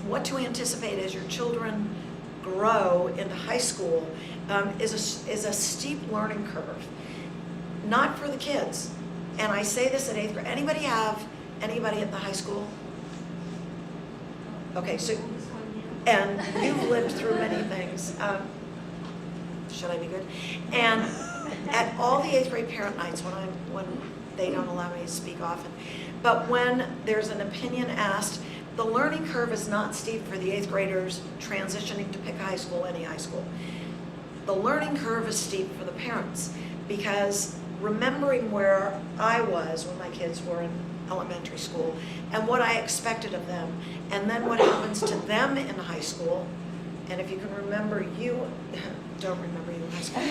What to anticipate as your children grow into high school is a steep learning curve, not for the kids. And I say this at 8th grade. Anybody at the high school? Okay, so, and you've lived through many things. Should I be good? And at all the 8th grade parent nights, when they don't allow me to speak often, but when there's an opinion asked, the learning curve is not steep for the 8th graders transitioning to pick a high school, any high school. The learning curve is steep for the parents, because remembering where I was when my kids were in elementary school and what I expected of them, and then what happens to them in high school, and if you can remember don't remember you in high school.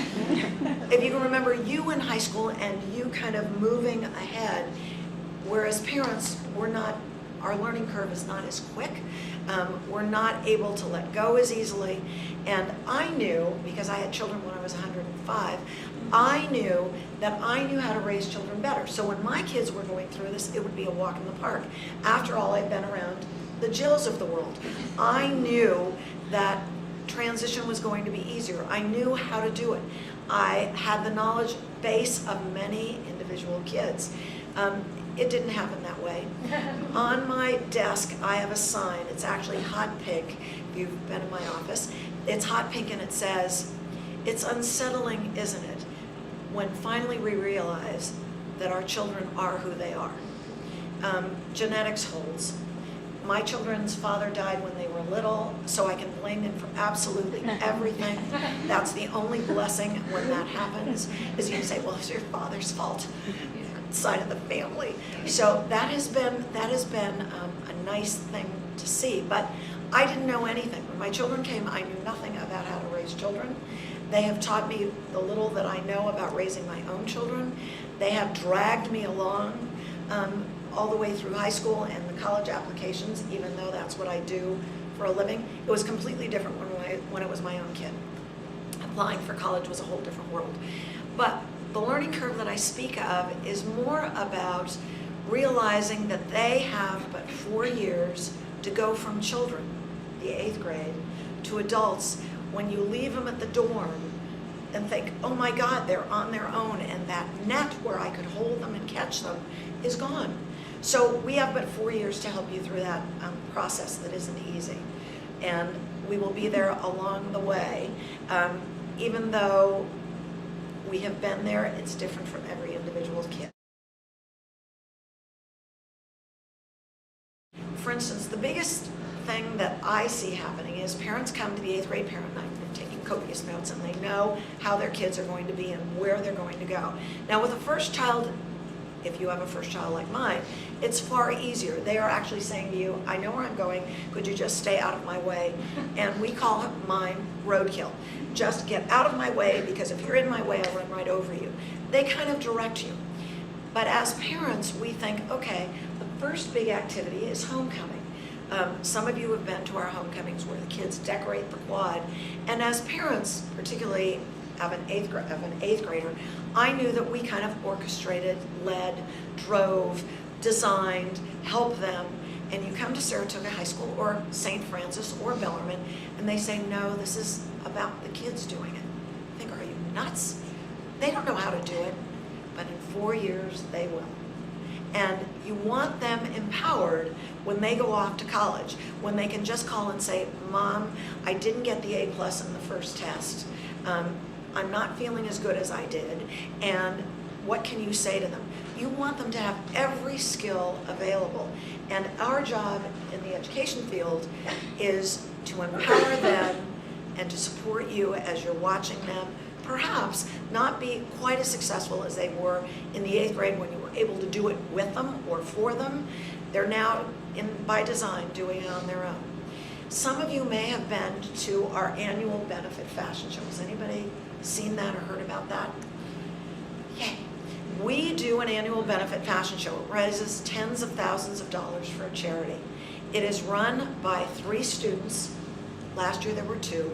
If you can remember you in high school and you kind of moving ahead, whereas parents, our learning curve is not as quick. We're not able to let go as easily. And I knew, because I had children when I was 105, I knew that I knew how to raise children better. So when my kids were going through this, it would be a walk in the park. After all, I'd been around the Jills of the world. I knew that transition was going to be easier. I knew how to do it. I had the knowledge base of many individual kids. It didn't happen that way. On my desk, I have a sign. It's actually hot pink. If you've been in my office, it's hot pink, and it says, "It's unsettling, isn't it, when finally we realize that our children are who they are." Genetics holds. My children's father died when they were little, so I can blame him for absolutely everything. That's the only blessing when that happens, is you can say, well, it's your father's fault. Side of the family. So that has been a nice thing to see. But I didn't know anything. When my children came, I knew nothing about how to raise children. They have taught me the little that I know about raising my own children. They have dragged me along all the way through high school and the college applications, even though that's what I do for a living. It was completely different when it was my own kid. Applying for college was a whole different world. But the learning curve that I speak of is more about realizing that they have but 4 years to go from children, the 8th grade, to adults. When you leave them at the dorm and think, oh my God, they're on their own, and that net where I could hold them and catch them is gone. So we have but 4 years to help you through that process that isn't easy. And we will be there along the way. Even though we have been there, it's different from every individual kid. For instance, the biggest thing that I see happening is parents come to the 8th grade parent night, they're taking copious notes, and they know how their kids are going to be and where they're going to go. Now with a first child, if you have a first child like mine, it's far easier. They are actually saying to you, I know where I'm going, could you just stay out of my way? And we call mine roadkill. Just get out of my way, because if you're in my way, I'll run right over you. They kind of direct you. But as parents, we think, okay, the first big activity is homecoming. Some of you have been to our homecomings where the kids decorate the quad. And as parents, particularly of an eighth grader, I knew that we kind of orchestrated, led, drove, designed, helped them. And you come to Saratoga High School or St. Francis or Bellarmine, and they say, no, this is about the kids doing it. I think, are you nuts? They don't know how to do it, but in 4 years they will. And you want them empowered when they go off to college, when they can just call and say, Mom, I didn't get the A+ in the first test. I'm not feeling as good as I did, and what can you say to them? You want them to have every skill available. And our job in the education field is to empower them and to support you as you're watching them perhaps not be quite as successful as they were in the 8th grade when you were able to do it with them or for them. They're now, by design, doing it on their own. Some of you may have been to our annual benefit fashion show. Has anybody seen that or heard about that? Yay. We do an annual benefit fashion show. It raises tens of thousands of dollars for a charity. It is run by 3 students. Last year there were 2.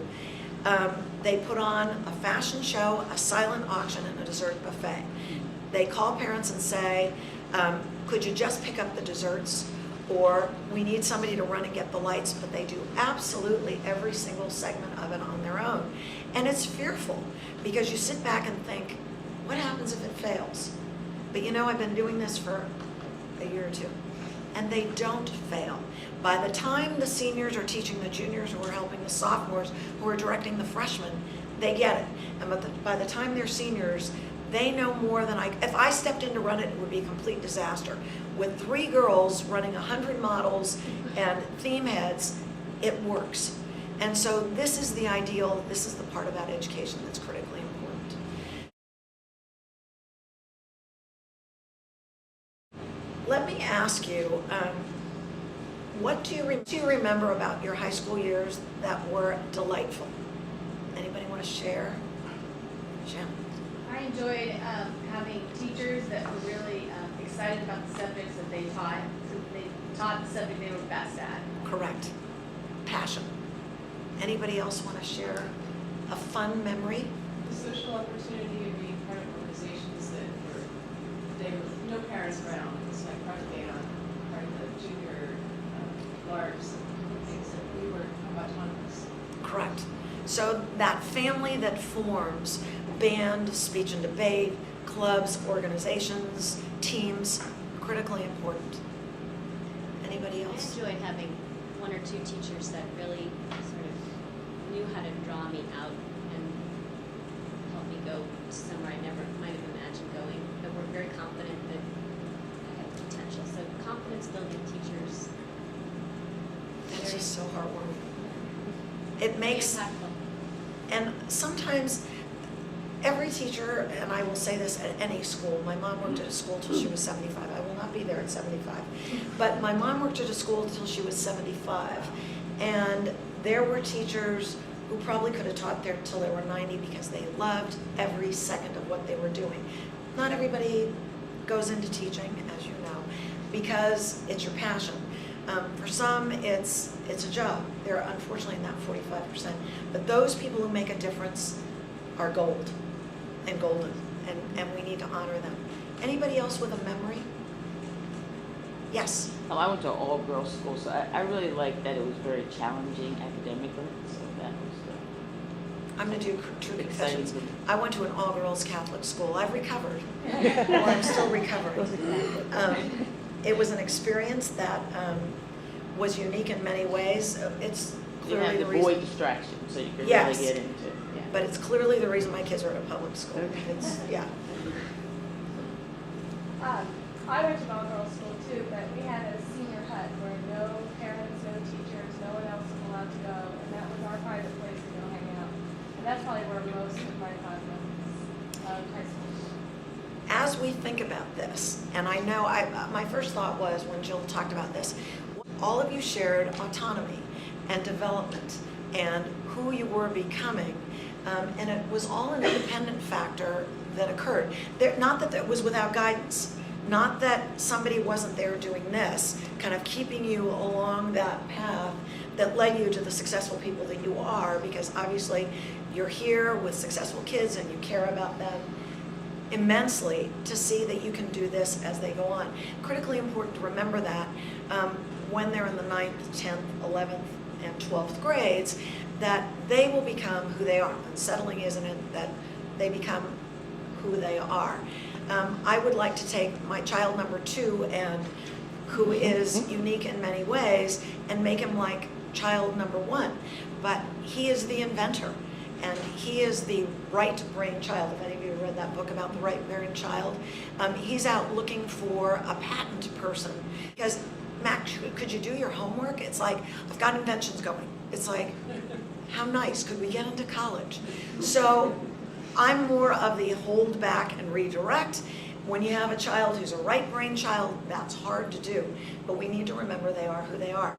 They put on a fashion show, a silent auction, and a dessert buffet. They call parents and say, could you just pick up the desserts? or we need somebody to run and get the lights, but they do absolutely every single segment of it on their own. And it's fearful, because you sit back and think, what happens if it fails? But you know, I've been doing this for a year or two, and they don't fail. By the time the seniors are teaching the juniors, who are helping the sophomores, who are directing the freshmen, they get it. And by the time they're seniors, they know more than if I stepped in to run it, it would be a complete disaster. With 3 girls running 100 models and theme heads, it works. And so this is the ideal, this is the part about education that's critically important. Let me ask you, what do you remember about your high school years that were delightful? Anybody want to share? Jim? I enjoyed having teachers that were really excited about the subjects that they taught. So they taught the subject they were best at. Correct. Passion. Anybody else want to share a fun memory? The social opportunity of being part of organizations they were no parents around. It was like part of the part of the junior larks and things that we were autonomous. Correct. So that family that forms, band, speech and debate, clubs, organizations, teams, critically important. Anybody else? I enjoyed having 1 or 2 teachers that really sort of knew how to draw me out and help me go somewhere I never might have imagined going, that were very confident that I had potential. So confidence building teachers. That's just so heartwarming. It makes, impactful. and sometimes every teacher, and I will say this at any school, my mom worked at a school till she was 75. I will not be there at 75. But my mom worked at a school till she was 75. And there were teachers who probably could have taught there till they were 90 because they loved every second of what they were doing. Not everybody goes into teaching, as you know, because it's your passion. For some, it's a job. They're unfortunately not 45%. But those people who make a difference are gold and golden, and we need to honor them. Anybody else with a memory? Yes? I went to an all-girls school, so I really liked that it was very challenging academically, so that was I'm going to do true exciting. confessions. I went to an all-girls Catholic school. I've recovered, or I'm still recovering. It was an experience that was unique in many ways. It's You clearly have the the reason. boy distraction, so you can Yes. really get into it. Yeah. But it's clearly the reason my kids are at a public school. It's, yeah. I went to an all-girls school too, but we had a senior hut where no parents, no teachers, no one else was allowed to go, and that was our private place to go hang out. And that's probably where most of my fun memories of high school. As we think about this, and I know my first thought was when Jill talked about this, all of you shared autonomy and development and who you were becoming, and it was all an independent factor that occurred. Not that it was without guidance, not that somebody wasn't there doing this, kind of keeping you along that path that led you to the successful people that you are, because obviously you're here with successful kids and you care about them immensely to see that you can do this as they go on. Critically important to remember that when they're in the 9th, 10th, 11th, and 12th grades, that they will become who they are. Unsettling, isn't it, that they become who they are. I would like to take my child number 2, and who is unique in many ways, and make him like child number 1. But he is the inventor, and he is the right brain child. If any of you read that book about the right brain child, he's out looking for a patent person. Because, Mac, could you do your homework? It's like, I've got inventions going. It's like, how nice, could we get into college? So I'm more of the hold back and redirect. When you have a child who's a right brain child, that's hard to do. But we need to remember they are who they are.